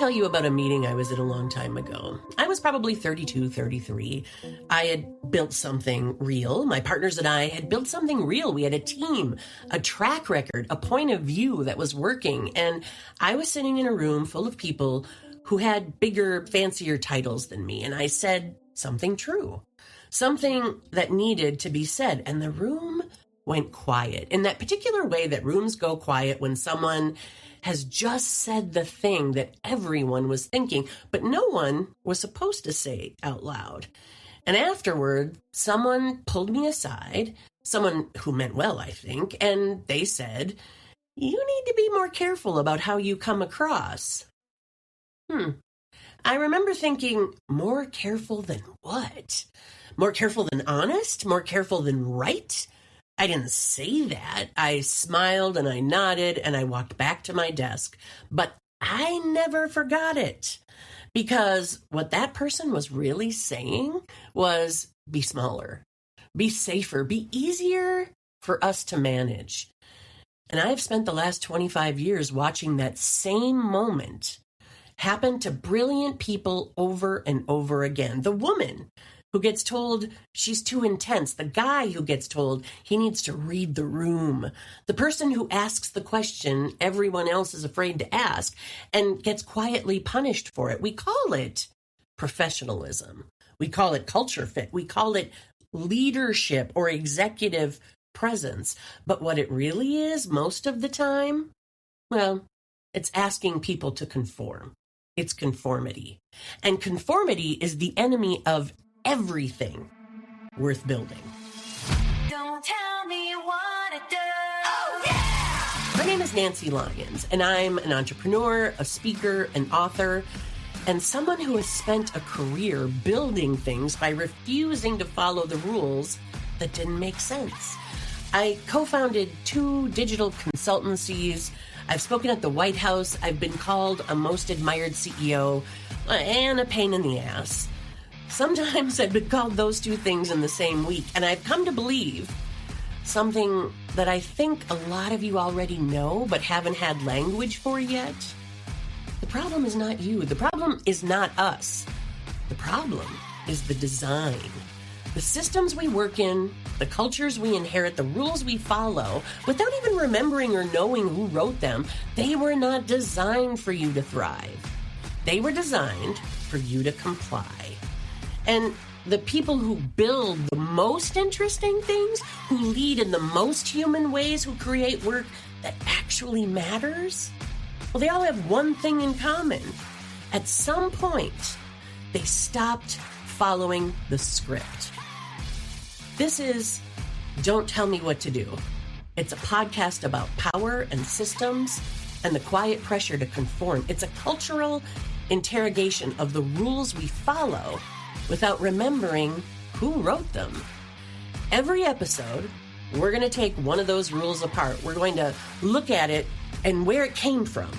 tell you about a meeting I was at a long time ago. I was probably 32, 33. I had built something real. My partners and I had built something real. We had a team, a track record, a point of view that was working. And I was sitting in a room full of people who had bigger, fancier titles than me. And I said something true, something that needed to be said. And the room went quiet in that particular way that rooms go quiet when someone has just said the thing that everyone was thinking, but no one was supposed to say out loud. And afterward, someone pulled me aside, someone who meant well, I think, and they said, "You need to be more careful about how you come across." I remember thinking, more careful than what? More careful than honest? More careful than right? I didn't say that. I smiled and I nodded and I walked back to my desk. But I never forgot it. Because what that person was really saying was be smaller, be safer, be easier for us to manage. And I've spent the last 25 years watching that same moment happen to brilliant people over and over again. The woman who gets told she's too intense, the guy who gets told he needs to read the room, the person who asks the question everyone else is afraid to ask and gets quietly punished for it. We call it professionalism. We call it culture fit. We call it leadership or executive presence. But what it really is most of the time, well, it's asking people to conform. It's conformity. And conformity is the enemy of everything worth building. Don't tell me what to do. Oh, yeah! My name is Nancy Lyons, and I'm an entrepreneur, a speaker, an author, and someone who has spent a career building things by refusing to follow the rules that didn't make sense. I co-founded 2 digital consultancies. I've spoken at the White House. I've been called a most admired CEO and a pain in the ass. Sometimes I've been called those 2 things in the same week, and I've come to believe something that I think a lot of you already know but haven't had language for yet. The problem is not you. The problem is not us. The problem is the design. The systems we work in, the cultures we inherit, the rules we follow, without even remembering or knowing who wrote them, they were not designed for you to thrive. They were designed for you to comply. And the people who build the most interesting things, who lead in the most human ways, who create work that actually matters, well, they all have one thing in common. At some point, they stopped following the script. This is Don't Tell Me What to Do. It's a podcast about power and systems and the quiet pressure to conform. It's a cultural interrogation of the rules we follow without remembering who wrote them. Every episode, we're going to take one of those rules apart. We're going to look at it and where it came from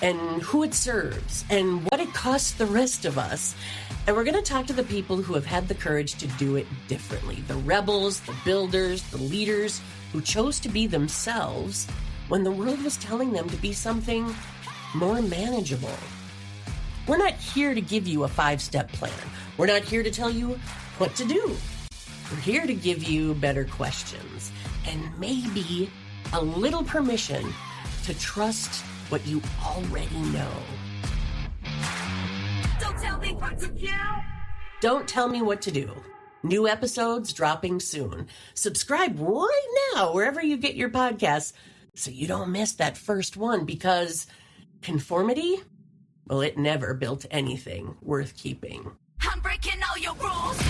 and who it serves and what it costs the rest of us. And we're going to talk to the people who have had the courage to do it differently. The rebels, the builders, the leaders who chose to be themselves when the world was telling them to be something more manageable. We're not here to give you a 5-step plan. We're not here to tell you what to do. We're here to give you better questions and maybe a little permission to trust what you already know. Don't tell me what to do. Don't Tell Me What to Do. New episodes dropping soon. Subscribe right now wherever you get your podcasts so you don't miss that first one, because conformity, well, it never built anything worth keeping. I'm breaking all your rules.